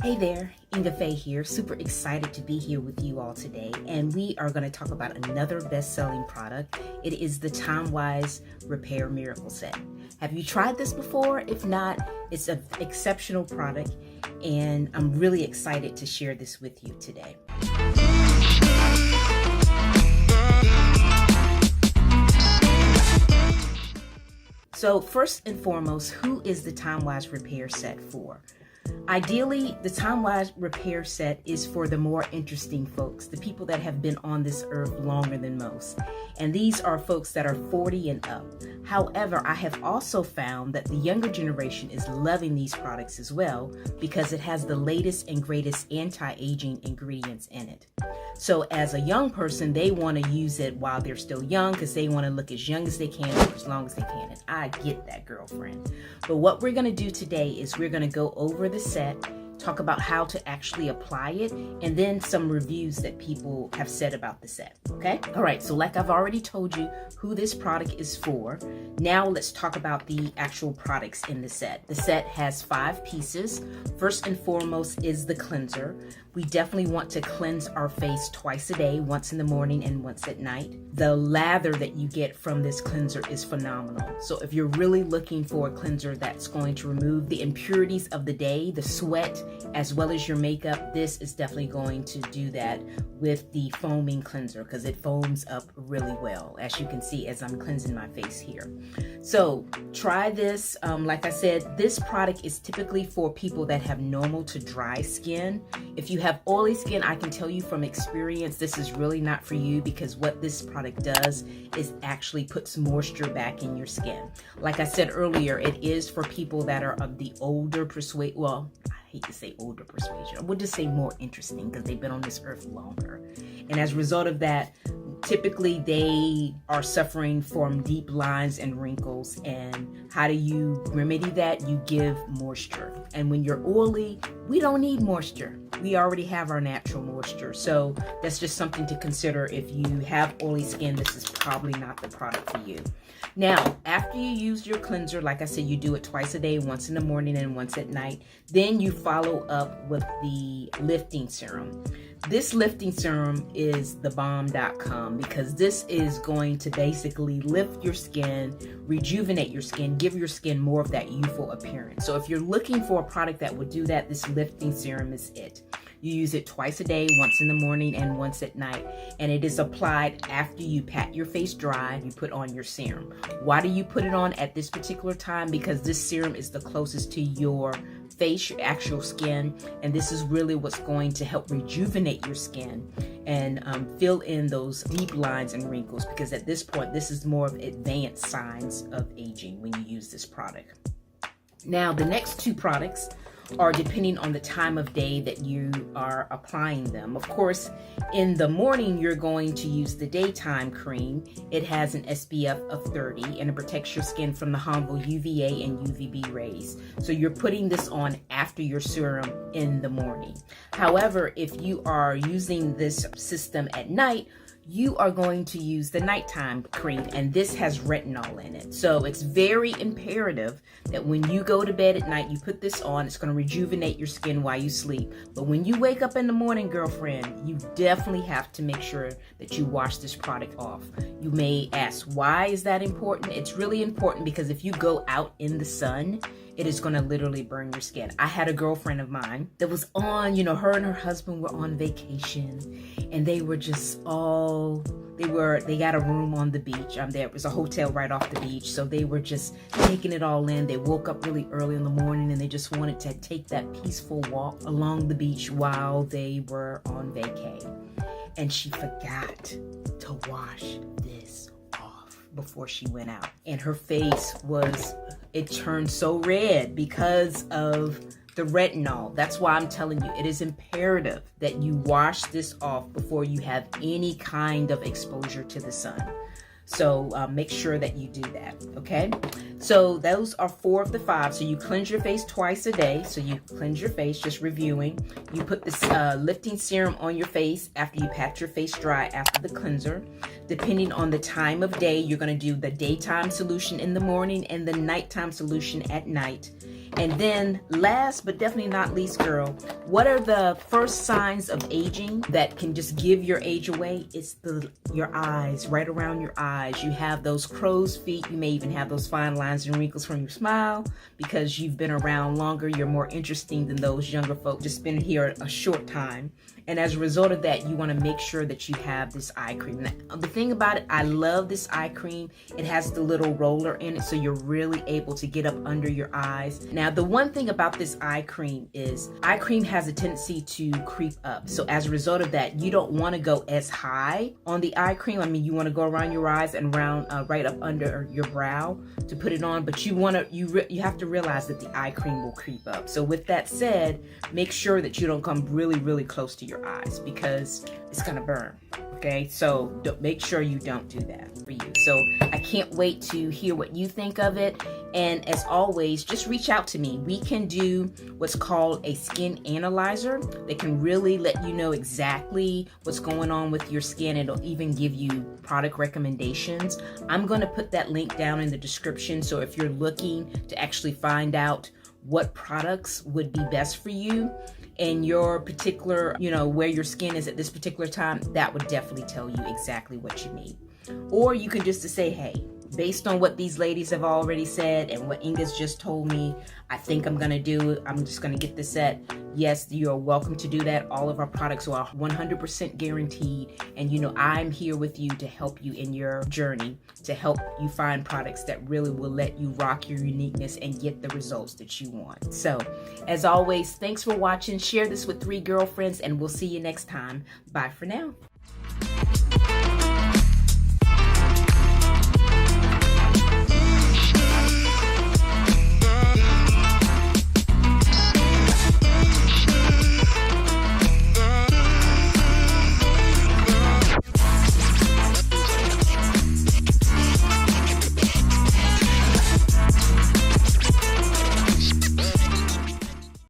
Hey there, Ingafay here. Super excited to be here with you all today, and we are going to talk about another best-selling product. It is the TimeWise Repair Miracle Set. Have you tried this before? If not, it's an exceptional product, and I'm really excited to share this with you today. So first and foremost, who is the TimeWise Repair Set for? Ideally, the TimeWise Repair Set is for the more interesting folks, the people that have been on this earth longer than most. And these are folks that are 40 and up. However, I have also found that the younger generation is loving these products as well because it has the latest and greatest anti-aging ingredients in it. So as a young person, they want to use it while they're still young because they want to look as young as they can for as long as they can. And I get that, girlfriend. But what we're going to do today is we're going to go over the set, talk about how to actually apply it, and then some reviews that people have said about the set. Okay? All right. So like I've already told you who this product is for. Now let's talk about the actual products in the set. The set has 5 pieces. First and foremost is the cleanser. We definitely want to cleanse our face twice a day, once in the morning and once at night. The lather that you get from this cleanser is phenomenal. So if you're really looking for a cleanser that's going to remove the impurities of the day, the sweat, as well as your makeup, this is definitely going to do that with the foaming cleanser because it foams up really well, as you can see as I'm cleansing my face here. So try this. Like I said, this product is typically for people that have normal to dry skin. If you have oily skin, I can tell you from experience, this is really not for you because what this product does is actually puts moisture back in your skin. Like I said earlier, it is for people that are of the older persuasion. Well, I hate to say older persuasion. I would just say more interesting because they've been on this earth longer. And as a result of that, typically they are suffering from deep lines and wrinkles. And how do you remedy that? You give moisture. And when you're oily, we don't need moisture. We already have our natural moisture. So that's just something to consider. If you have oily skin, this is probably not the product for you. Now, after you use your cleanser, like I said, you do it twice a day, once in the morning and once at night. Then you follow up with the lifting serum. This lifting serum is the bomb.com because this is going to basically lift your skin, rejuvenate your skin, give your skin more of that youthful appearance. So if you're looking for a product that would do that, this lifting serum is it. You use it twice a day, once in the morning and once at night. And it is applied after you pat your face dry, you put on your serum. Why do you put it on at this particular time? Because this serum is the closest to your face, your actual skin. And this is really what's going to help rejuvenate your skin and fill in those deep lines and wrinkles. Because at this point, this is more of advanced signs of aging when you use this product. Now, the next 2 products are depending on the time of day that you are applying them. Of course, in the morning, you're going to use the daytime cream. It has an SPF of 30 and it protects your skin from the harmful UVA and UVB rays. So you're putting this on after your serum in the morning. However, if you are using this system at night, you are going to use the nighttime cream, and this has retinol in it. So it's very imperative that when you go to bed at night, you put this on. It's going to rejuvenate your skin while you sleep. But when you wake up in the morning, girlfriend, you definitely have to make sure that you wash this product off. You may ask, why is that important? It's really important because if you go out in the sun, it is going to literally burn your skin. I had a girlfriend of mine that was on, her and her husband were on vacation and they were just they got a room on the beach. There was a hotel right off the beach. So they were just taking it all in. They woke up really early in the morning and they just wanted to take that peaceful walk along the beach while they were on vacay. And she forgot to wash this off before she went out. And her face it turned so red because of the retinol. That's why I'm telling you, it is imperative that you wash this off before you have any kind of exposure to the sun. So make sure that you do that, okay? So those are 4 of the 5. So you cleanse your face twice a day. So you cleanse your face, just reviewing. You put this lifting serum on your face after you pat your face dry after the cleanser. Depending on the time of day, you're going to do the daytime solution in the morning and the nighttime solution at night. And then last but definitely not least, girl, what are the first signs of aging that can just give your age away? It's your eyes, right around your eyes. You have those crow's feet. You may even have those fine lines and wrinkles from your smile because you've been around longer. You're more interesting than those younger folk just been here a short time. And as a result of that, you want to make sure that you have this eye cream. Now, the thing about it, I love this eye cream. It has the little roller in it, so you're really able to get up under your eyes. Now, the one thing about this eye cream is eye cream has a tendency to creep up. So as a result of that, you don't want to go as high on the eye cream. I mean, you want to go around your eyes and around right up under your brow to put it on, but you have to realize that the eye cream will creep up. So with that said, make sure that you don't come really, really close to your eyes because it's gonna burn. Okay, so make sure you don't do that for you. So I can't wait to hear what you think of it. And as always, just reach out to me. We can do what's called a skin analyzer that can really let you know exactly what's going on with your skin. It'll even give you product recommendations. I'm going to put that link down in the description. So if you're looking to actually find out what products would be best for you and your particular, where your skin is at this particular time, that would definitely tell you exactly what you need. Or you can just say, hey, based on what these ladies have already said and what Inga's just told me, I think I'm gonna do it. I'm just gonna get the set. Yes, you're welcome to do that. All of our products are 100% guaranteed. And I'm here with you to help you in your journey, to help you find products that really will let you rock your uniqueness and get the results that you want. So as always, thanks for watching. Share this with 3 girlfriends and we'll see you next time. Bye for now.